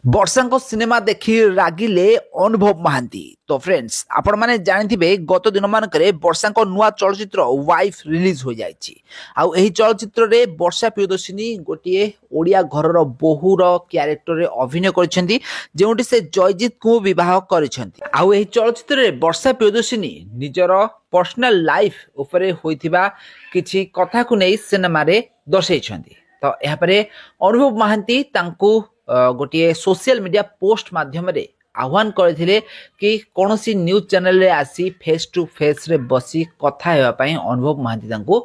ବର୍ଷାଙ୍କ ସିନେମା ଦେଖି ରାଗିଲେ ଅନୁଭବ ମହାନ୍ତି। ତ ଫ୍ରେଣ୍ଡସ୍ ଆପଣ ମାନେ ଜାଣିଥିବେ ଗତ ଦିନମାନଙ୍କରେ ବର୍ଷାଙ୍କ ନୂଆ ଚଳଚ୍ଚିତ୍ର ୱାଇଫ୍ ରିଲିଜ୍ ହୋଇଯାଇଛି। ଆଉ ଏହି ଚଳଚ୍ଚିତ୍ରରେ ବର୍ଷା ପ୍ରିୟଦର୍ଶିନୀ ଗୋଟିଏ ଓଡ଼ିଆ ଘରର ବୋହୂର କ୍ୟାରେକ୍ଟରରେ ଅଭିନୟ କରିଛନ୍ତି, ଯେଉଁଠି ସେ ଜୟଜିତଙ୍କୁ ବିବାହ କରିଛନ୍ତି। ଆଉ ଏହି ଚଳଚ୍ଚିତ୍ରରେ ବର୍ଷା ପ୍ରିୟଦର୍ଶିନୀ ନିଜର ପର୍ସନାଲ ଲାଇଫ୍ ଉପରେ ହୋଇଥିବା କିଛି କଥାକୁ ନେଇ ସିନେମାରେ ଦର୍ଶାଇଛନ୍ତି। ତ ଏହାପରେ ଅନୁଭବ ମହାନ୍ତି ତାଙ୍କୁ ଗୋଟିଏ सोशल मीडिया पोस्ट माध्यम आह्वान करथिले कि कौनसी न्यूज चैनल रे आसी फेस टू फेस रे बसी कथा हेबापई अनुभव महांती तांको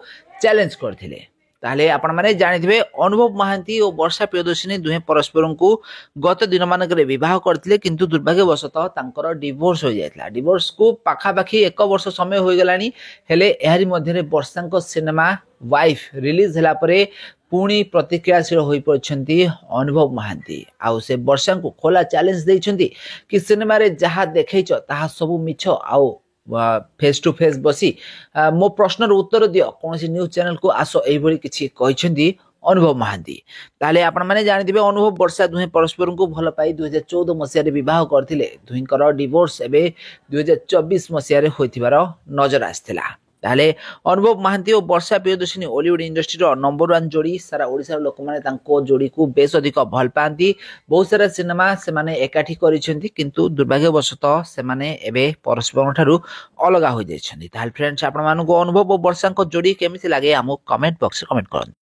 चैलेंज करथिले। ताहले आपण माने जानिथिबे अनुभव महांती और वर्षा प्रियदर्शिनी दुहे परस्पर को गत दिन मानकरे विवाह करथिले, किंतु दुर्भाग्यवशतः तांकर डिवोर्स हो जायतला। डिवोर्स को पाखापाखि 1 वर्ष समय हो गलानी, हेले एहारी मध्यरे वर्षांको सिनेमा वाइफ रिलीज हला परे पुणी प्रतिक्रियाशील हो पड़छंती अनुभव महांती। आउ से वर्षा को खोला चैलेंज देइछंती कि सिनेमा रे जहा देखैछ ताहा सब मिछ। आउ फेस टू फेस बसी मो प्रश्नर उत्तर दियो, कौन न्यूज चैनल को आसो एही भली किछि कहिछंती अनुभव महांती। ताले आपण माने जानिथिबे अनुभव वर्षा दुहे परस्पर को भल पाई 2014 मसिया रे विवाह करथिले। दुहिंकर डिवोर्स एबे 2024 मसिया रे होइथिबार नजर आस्थिला। ताले अनुभव महांती और वर्षा प्रियदर्शिनी ओलीवुड इंडस्ट्री नंबर 1 जोड़ी। सारा ओडिसा लोक माने तांको जोड़ी को बेस अधिक भल पाती। बहुत सारा सिनेमा से माने एकाठी करिसेंती, किंतु दुर्भाग्यवशतः से माने एबे परस्पर ठारू अलगा हो जाइछंती। ताल फ्रेंड्स आपण मानको अनुभव और वर्षा को जोड़ी केमिति लागे हमो कमेंट बॉक्स रे कमेंट करन।